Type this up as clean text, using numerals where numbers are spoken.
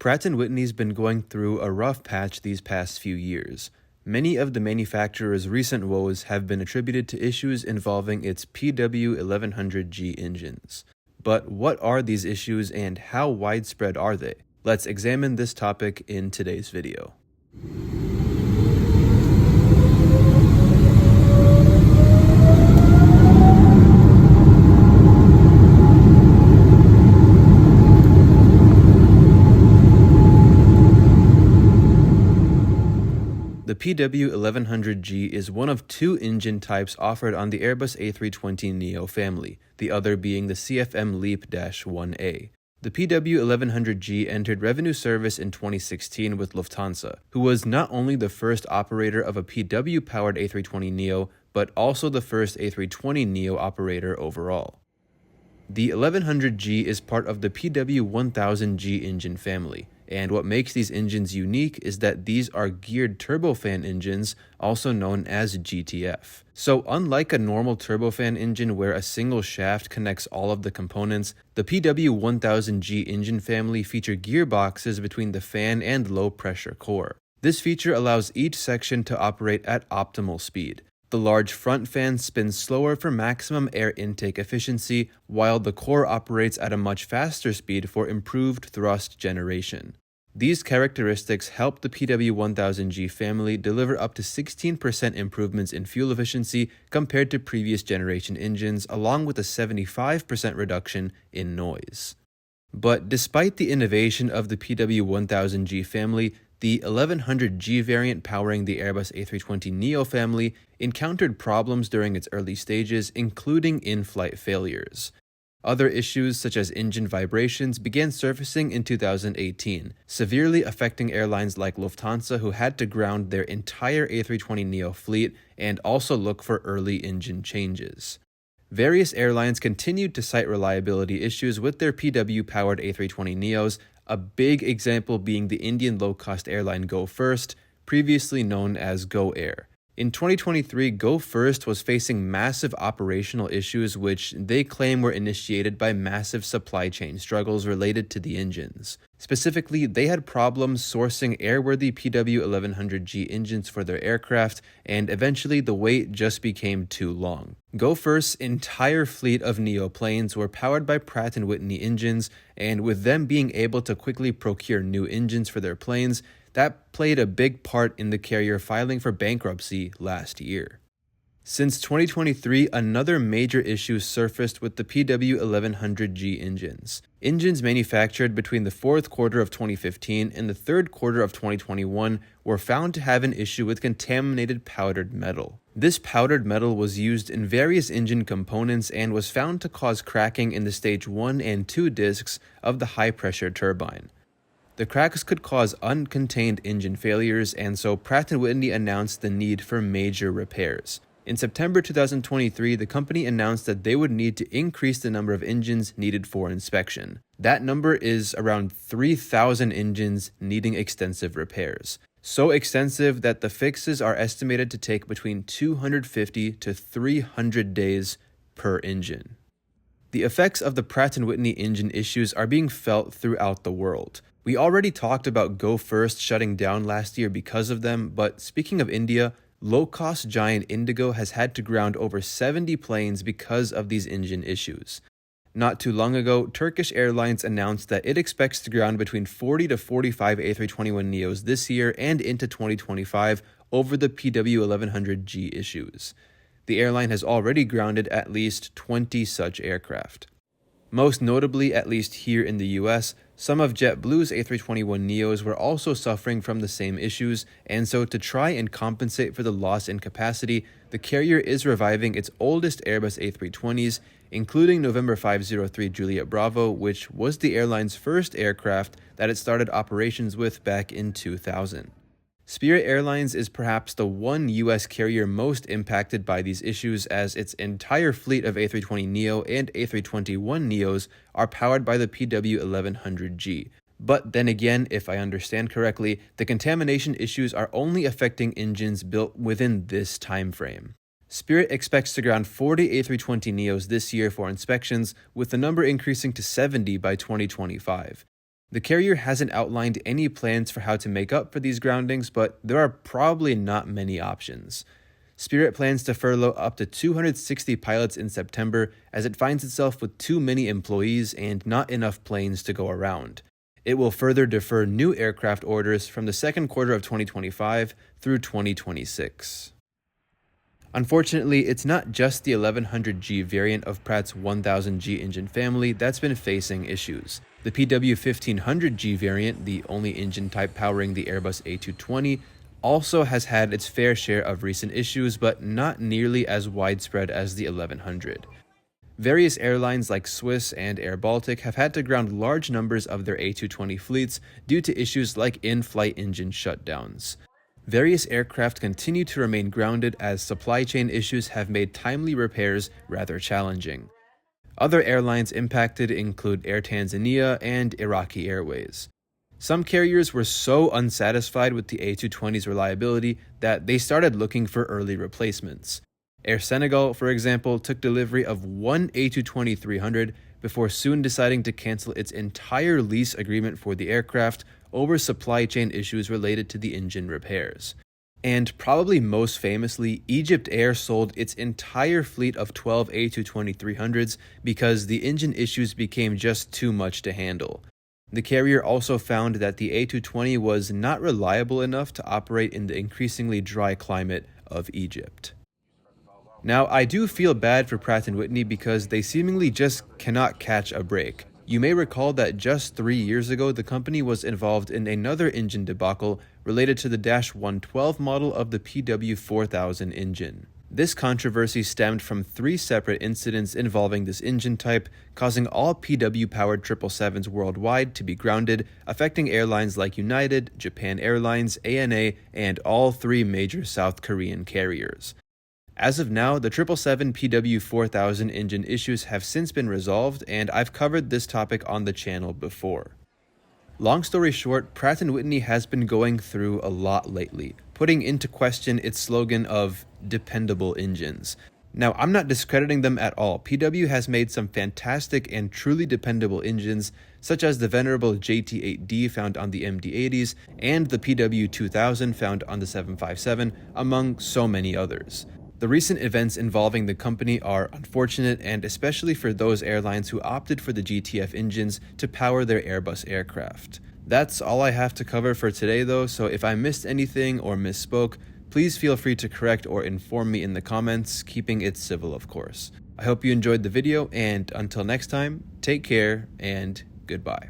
Pratt Whitney's been going through a rough patch these past few years. Many of the manufacturer's recent woes have been attributed to issues involving its PW1100G engines. But what are these issues and how widespread are they? Let's examine this topic in today's video. The PW1100G is one of two engine types offered on the Airbus A320neo family, the other being the CFM LEAP-1A. The PW1100G entered revenue service in 2016 with Lufthansa, who was not only the first operator of a PW-powered A320neo, but also the first A320neo operator overall. The 1100G is part of the PW1000G engine family, and what makes these engines unique is that these are geared turbofan engines, also known as GTF. So unlike a normal turbofan engine where a single shaft connects all of the components, the PW1000G engine family feature gearboxes between the fan and low pressure core. This feature allows each section to operate at optimal speed. The large front fan spins slower for maximum air intake efficiency, while the core operates at a much faster speed for improved thrust generation. These characteristics help the PW1000G family deliver up to 16% improvements in fuel efficiency compared to previous generation engines, along with a 75% reduction in noise. But despite the innovation of the PW1000G family, the 1100G variant powering the Airbus A320neo family encountered problems during its early stages, including in-flight failures. Other issues such as engine vibrations began surfacing in 2018, severely affecting airlines like Lufthansa, who had to ground their entire A320neo fleet and also look for early engine changes. Various airlines continued to cite reliability issues with their PW-powered A320neos, a big example being the Indian low-cost airline Go First, previously known as Go Air. In 2023, Go First was facing massive operational issues which they claim were initiated by massive supply chain struggles related to the engines. Specifically, they had problems sourcing airworthy PW1100G engines for their aircraft, and eventually the wait just became too long. Go First's entire fleet of Neo planes were powered by Pratt Whitney engines, and with them being able to quickly procure new engines for their planes, that played a big part in the carrier filing for bankruptcy last year. Since 2023, another major issue surfaced with the PW1100G engines. Engines manufactured between the fourth quarter of 2015 and the third quarter of 2021 were found to have an issue with contaminated powdered metal. This powdered metal was used in various engine components and was found to cause cracking in the stage 1 and 2 discs of the high-pressure turbine. The cracks could cause uncontained engine failures, and so Pratt & Whitney announced the need for major repairs. In September 2023, the company announced that they would need to increase the number of engines needed for inspection. That number is around 3,000 engines needing extensive repairs. So extensive that the fixes are estimated to take between 250 to 300 days per engine. The effects of the Pratt & Whitney engine issues are being felt throughout the world. We already talked about Go First shutting down last year because of them, but speaking of India, low-cost giant Indigo has had to ground over 70 planes because of these engine issues. Not too long ago, Turkish Airlines announced that it expects to ground between 40 to 45 A321neos this year and into 2025 over the PW1100G issues. The airline has already grounded at least 20 such aircraft. Most notably, at least here in the US, some of JetBlue's A321neos were also suffering from the same issues, and so to try and compensate for the loss in capacity, the carrier is reviving its oldest Airbus A320s, including November 503 Juliet Bravo, which was the airline's first aircraft that it started operations with back in 2000. Spirit Airlines is perhaps the one US carrier most impacted by these issues, as its entire fleet of A320neo and A321neos are powered by the PW1100G. But then again, if I understand correctly, the contamination issues are only affecting engines built within this time frame. Spirit expects to ground 40 A320neos this year for inspections, with the number increasing to 70 by 2025. The carrier hasn't outlined any plans for how to make up for these groundings, but there are probably not many options. Spirit plans to furlough up to 260 pilots in September as it finds itself with too many employees and not enough planes to go around. It will further defer new aircraft orders from the second quarter of 2025 through 2026. Unfortunately, it's not just the 1100G variant of Pratt's 1000G engine family that's been facing issues. The PW1500G variant, the only engine type powering the Airbus A220, also has had its fair share of recent issues, but not nearly as widespread as the 1100. Various airlines like Swiss and Air Baltic have had to ground large numbers of their A220 fleets due to issues like in-flight engine shutdowns. Various aircraft continue to remain grounded as supply chain issues have made timely repairs rather challenging. Other airlines impacted include Air Tanzania and Iraqi Airways. Some carriers were so unsatisfied with the A220's reliability that they started looking for early replacements. Air Senegal, for example, took delivery of one A220-300 before soon deciding to cancel its entire lease agreement for the aircraft over supply chain issues related to the engine repairs. And probably most famously, Egypt Air sold its entire fleet of 12 A220-300s because the engine issues became just too much to handle. The carrier also found that the A220 was not reliable enough to operate in the increasingly dry climate of Egypt. Now, I do feel bad for Pratt & Whitney because they seemingly just cannot catch a break. You may recall that just 3 years ago, the company was involved in another engine debacle related to the -112 model of the PW4000 engine. This controversy stemmed from 3 separate incidents involving this engine type, causing all PW-powered 777s worldwide to be grounded, affecting airlines like United, Japan Airlines, ANA, and all 3 major South Korean carriers. As of now, the 777 PW4000 engine issues have since been resolved, and I've covered this topic on the channel before. Long story short, Pratt & Whitney has been going through a lot lately, putting into question its slogan of dependable engines. Now, I'm not discrediting them at all. PW has made some fantastic and truly dependable engines, such as the venerable JT8D found on the MD-80s and the PW2000 found on the 757, among so many others. The recent events involving the company are unfortunate, and especially for those airlines who opted for the GTF engines to power their Airbus aircraft. That's all I have to cover for today though, so if I missed anything or misspoke, please feel free to correct or inform me in the comments, keeping it civil of course. I hope you enjoyed the video, and until next time, take care and goodbye.